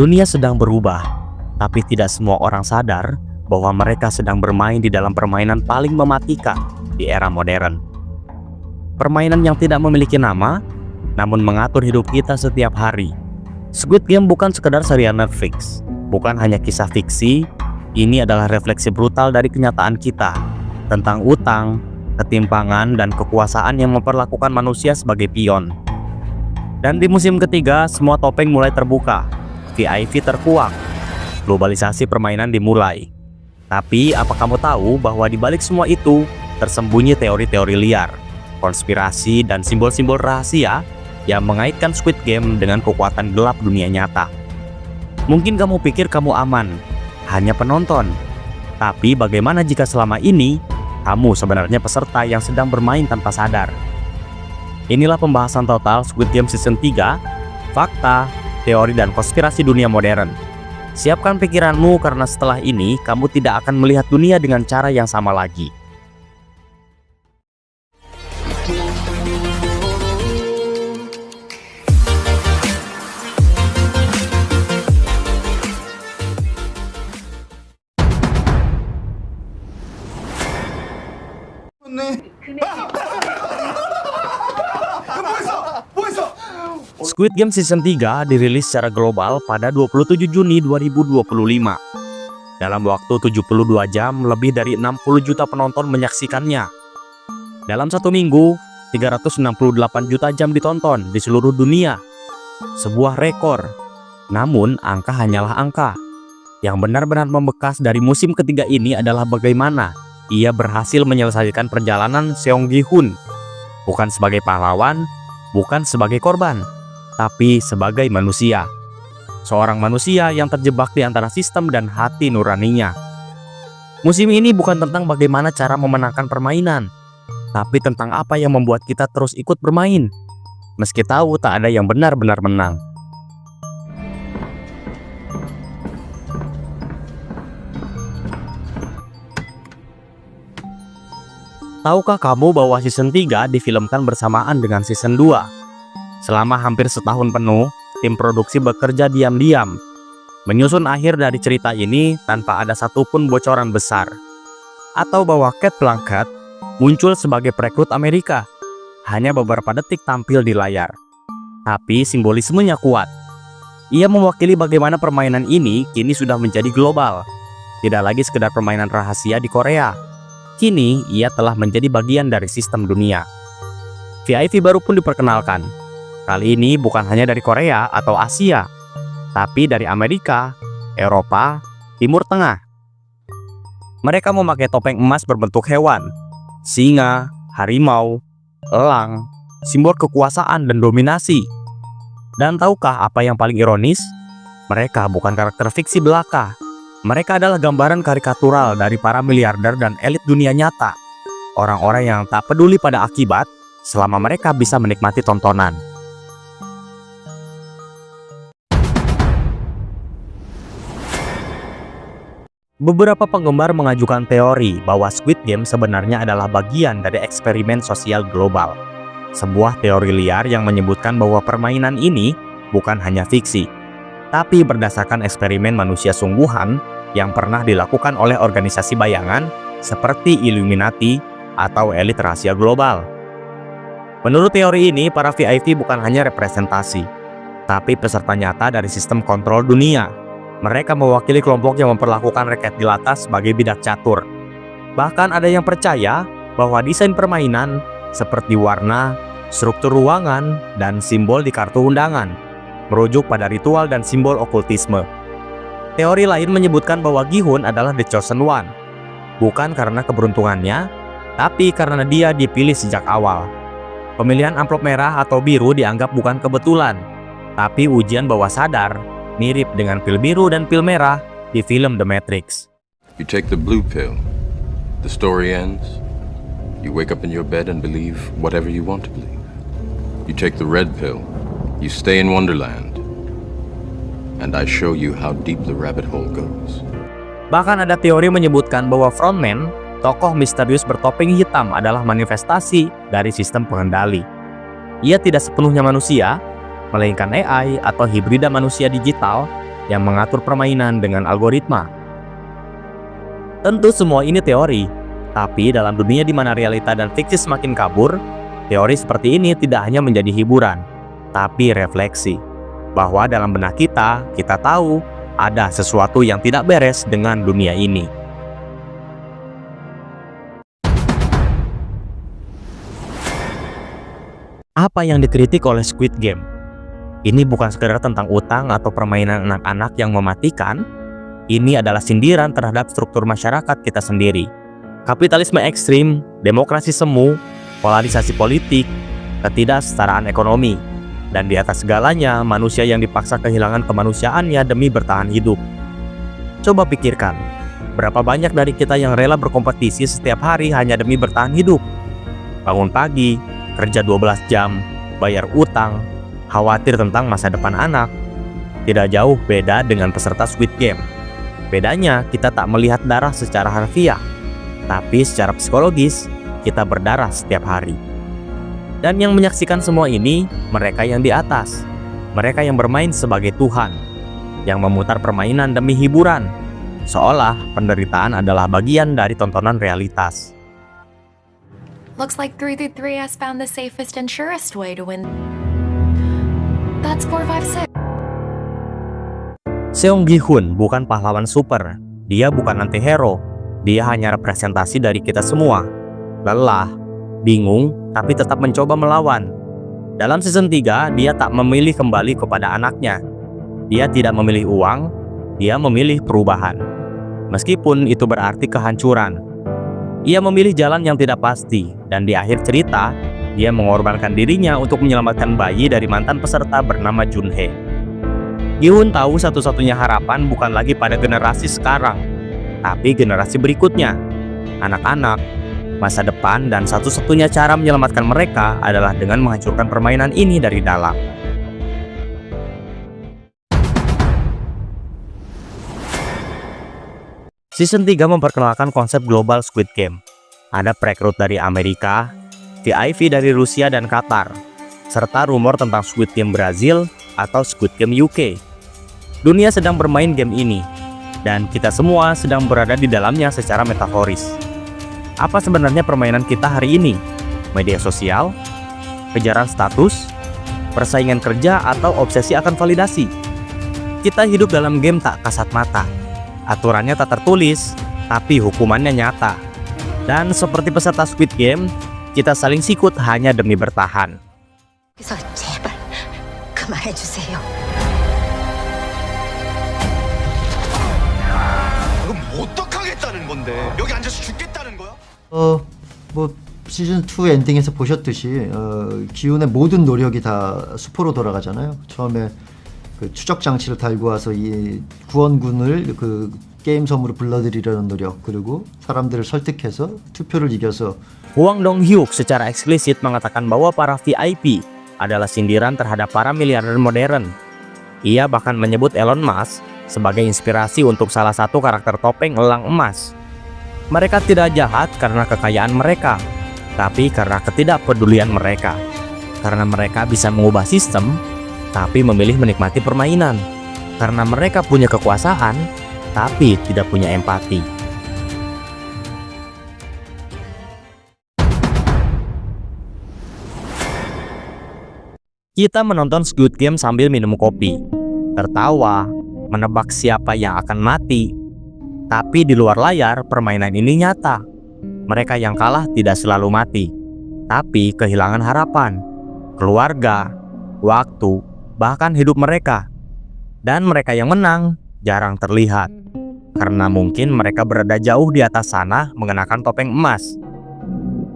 Dunia sedang berubah, tapi tidak semua orang sadar bahwa mereka sedang bermain di dalam permainan paling mematikan di era modern. Permainan yang tidak memiliki nama, namun mengatur hidup kita setiap hari. Squid Game bukan sekedar serial Netflix, bukan hanya kisah fiksi. Ini adalah refleksi brutal dari kenyataan kita tentang utang, ketimpangan, dan kekuasaan yang memperlakukan manusia sebagai pion. Dan di musim ketiga, semua topeng mulai terbuka, VIP terkuak, globalisasi permainan dimulai. Tapi apa kamu tahu bahwa di balik semua itu tersembunyi teori-teori liar, konspirasi, dan simbol-simbol rahasia yang mengaitkan Squid Game dengan kekuatan gelap dunia nyata. Mungkin kamu pikir kamu aman, hanya penonton. Tapi bagaimana jika selama ini kamu sebenarnya peserta yang sedang bermain tanpa sadar? Inilah pembahasan total Squid Game Season 3, fakta, teori, dan konspirasi dunia modern. Siapkan pikiranmu karena setelah ini kamu tidak akan melihat dunia dengan cara yang sama lagi. Squid Game Season 3 dirilis secara global pada 27 Juni 2025. Dalam waktu 72 jam, lebih dari 60 juta penonton menyaksikannya. Dalam satu minggu, 368 juta jam ditonton di seluruh dunia. Sebuah rekor. Namun, angka hanyalah angka. Yang benar-benar membekas dari musim ketiga ini adalah bagaimana ia berhasil menyelesaikan perjalanan Seong Gi-hun. Bukan sebagai pahlawan, bukan sebagai korban, tapi sebagai manusia. Seorang manusia yang terjebak di antara sistem dan hati nuraninya. Musim ini bukan tentang bagaimana cara memenangkan permainan, tapi tentang apa yang membuat kita terus ikut bermain, meski tahu tak ada yang benar-benar menang. Tahukah kamu bahwa Season 3 difilmkan bersamaan dengan Season 2? Selama hampir setahun penuh, tim produksi bekerja diam-diam, menyusun akhir dari cerita ini tanpa ada satupun bocoran besar. Atau bahwa Cate Blanchett muncul sebagai perekrut Amerika, hanya beberapa detik tampil di layar. Tapi simbolismenya kuat. Ia mewakili bagaimana permainan ini kini sudah menjadi global. Tidak lagi sekedar permainan rahasia di Korea. Kini, ia telah menjadi bagian dari sistem dunia. VIP baru pun diperkenalkan. Kali ini bukan hanya dari Korea atau Asia, tapi dari Amerika, Eropa, Timur Tengah. Mereka memakai topeng emas berbentuk hewan, singa, harimau, elang, simbol kekuasaan dan dominasi. Dan tahukah apa yang paling ironis? Mereka bukan karakter fiksi belaka. Mereka adalah gambaran karikatural dari para miliarder dan elit dunia nyata. Orang-orang yang tak peduli pada akibat selama mereka bisa menikmati tontonan. Beberapa penggemar mengajukan teori bahwa Squid Game sebenarnya adalah bagian dari eksperimen sosial global. Sebuah teori liar yang menyebutkan bahwa permainan ini bukan hanya fiksi, tapi berdasarkan eksperimen manusia sungguhan yang pernah dilakukan oleh organisasi bayangan seperti Illuminati atau elit rahasia global. Menurut teori ini, para VIP bukan hanya representasi, tapi peserta nyata dari sistem kontrol dunia. Mereka mewakili kelompok yang memperlakukan rakyat jelata sebagai bidak catur. Bahkan ada yang percaya bahwa desain permainan seperti warna, struktur ruangan, dan simbol di kartu undangan merujuk pada ritual dan simbol okultisme. Teori lain menyebutkan bahwa Gi-hun adalah The Chosen One, bukan karena keberuntungannya, tapi karena dia dipilih sejak awal. Pemilihan amplop merah atau biru dianggap bukan kebetulan, tapi ujian bawah sadar, mirip dengan pil biru dan pil merah di film The Matrix. You take the blue pill, the story ends. You wake up in your bed and believe whatever you want to believe. You take the red pill, you stay in Wonderland, and I show you how deep the rabbit hole goes. Bahkan ada teori menyebutkan bahwa frontman, tokoh misterius bertopeng hitam, adalah manifestasi dari sistem pengendali. Ia tidak sepenuhnya manusia, melainkan AI atau hibrida manusia digital yang mengatur permainan dengan algoritma. Tentu semua ini teori, tapi dalam dunia di mana realita dan fiksi semakin kabur, teori seperti ini tidak hanya menjadi hiburan, tapi refleksi. Bahwa dalam benak kita tahu ada sesuatu yang tidak beres dengan dunia ini. Apa yang dikritik oleh Squid Game? Ini bukan sekedar tentang utang atau permainan anak-anak yang mematikan. Ini adalah sindiran terhadap struktur masyarakat kita sendiri. Kapitalisme ekstrim, demokrasi semu, polarisasi politik, ketidaksetaraan ekonomi, dan di atas segalanya manusia yang dipaksa kehilangan kemanusiaannya demi bertahan hidup. Coba pikirkan, berapa banyak dari kita yang rela berkompetisi setiap hari hanya demi bertahan hidup? Bangun pagi, kerja 12 jam, bayar utang, khawatir tentang masa depan anak. Tidak jauh beda dengan peserta Squid Game. Bedanya, kita tak melihat darah secara harfiah, tapi secara psikologis, kita berdarah setiap hari. Dan yang menyaksikan semua ini, mereka yang di atas. Mereka yang bermain sebagai Tuhan, yang memutar permainan demi hiburan, seolah penderitaan adalah bagian dari tontonan realitas. Looks like 333 has found the safest and surest way to win. That's 456. Seong Gi-hun bukan pahlawan super. Dia bukan anti-hero. Dia hanya representasi dari kita semua. Lelah, bingung, tapi tetap mencoba melawan. Dalam season 3, dia tak memilih kembali kepada anaknya. Dia tidak memilih uang, dia memilih perubahan. Meskipun itu berarti kehancuran. Ia memilih jalan yang tidak pasti, dan di akhir cerita, dia mengorbankan dirinya untuk menyelamatkan bayi dari mantan peserta bernama Junhee. Gi-hun tahu satu-satunya harapan bukan lagi pada generasi sekarang, tapi generasi berikutnya. Anak-anak, masa depan, dan satu-satunya cara menyelamatkan mereka adalah dengan menghancurkan permainan ini dari dalam. Season 3 memperkenalkan konsep global Squid Game. Ada perekrut dari Amerika, VIP dari Rusia dan Qatar, serta rumor tentang Squid Game Brazil atau Squid Game UK. Dunia sedang bermain game ini, dan kita semua sedang berada di dalamnya secara metaforis. Apa sebenarnya permainan kita hari ini? Media sosial? Kejaran status? Persaingan kerja atau obsesi akan validasi? Kita hidup dalam game tak kasat mata. Aturannya tak tertulis, tapi hukumannya nyata. Dan seperti peserta Squid Game, kita saling sikut hanya demi bertahan. 그래서 제발 그만해 주세요. 그럼 어떡하겠다는 건데? 여기 앉아서 죽겠다는 거야? 뭐 시즌 2 엔딩에서 보셨듯이 기훈의 모든 노력이 다 수포로 돌아가잖아요. 처음에 그 추적 장치를 달고 와서 이 구원군을 그 게임 섬으로 불러들이려는 노력, 그리고 사람들을 설득해서 투표를 이겨서 Hwang Dong-hyuk secara eksplisit mengatakan bahwa para VIP adalah sindiran terhadap para miliarder modern. Ia bahkan menyebut Elon Musk sebagai inspirasi untuk salah satu karakter topeng elang emas. Mereka tidak jahat karena kekayaan mereka, tapi karena ketidakpedulian mereka. Karena mereka bisa mengubah sistem, tapi memilih menikmati permainan. Karena mereka punya kekuasaan, tapi tidak punya empati. Kita menonton Squid Game sambil minum kopi, tertawa, menebak siapa yang akan mati. Tapi di luar layar, permainan ini nyata. Mereka yang kalah tidak selalu mati, tapi kehilangan harapan, keluarga, waktu, bahkan hidup mereka. Dan mereka yang menang jarang terlihat, karena mungkin mereka berada jauh di atas sana mengenakan topeng emas.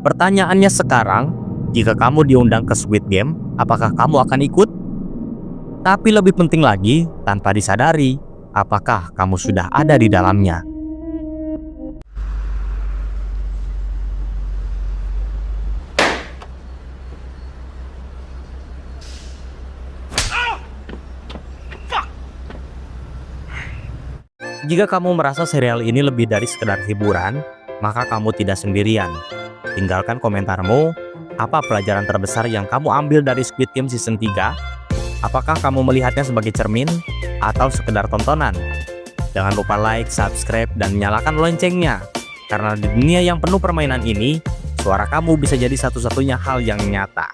Pertanyaannya sekarang, jika kamu diundang ke Squid Game, apakah kamu akan ikut? Tapi lebih penting lagi, tanpa disadari, apakah kamu sudah ada di dalamnya? Jika kamu merasa serial ini lebih dari sekedar hiburan, maka kamu tidak sendirian. Tinggalkan komentarmu, apa pelajaran terbesar yang kamu ambil dari Squid Game Season 3? Apakah kamu melihatnya sebagai cermin atau sekedar tontonan? Jangan lupa like, subscribe, dan nyalakan loncengnya. Karena di dunia yang penuh permainan ini, suara kamu bisa jadi satu-satunya hal yang nyata.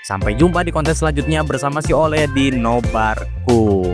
Sampai jumpa di konten selanjutnya bersama si Oleh di Nobarku.